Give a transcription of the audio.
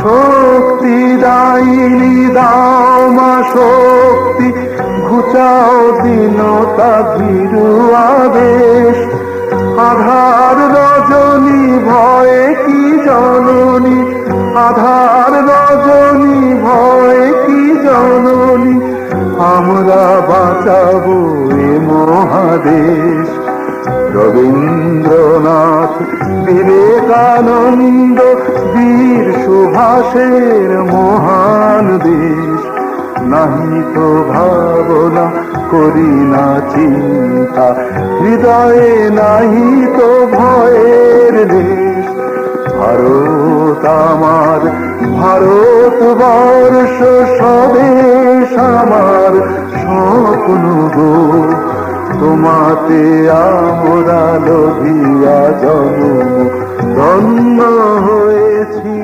শক্তি দাইনি দাও মা শক্তি, ঘুচাও দীনতা ভীরু আবেশ। আধার রজনী ভয়ে কি জননী, আধার রজনী ভয়ে কি জননী, আমরা বাঁচাবো এ মহাদেশ। রবীন্দ্রনাথ, বিবেকানন্দ, বীর সুভাষের মহান দেশ। নাহি তো ভাবনা, করি না চিন্তা, হৃদয়ে নাহি তো ভয়ের দেশ। ভারত আমার, ভারতবর্ষ স্বদেশ আমার স্বপ্ন গো। তোমাতে আমরা লোভিয়া জন্ম, ধন্য হয়েছি।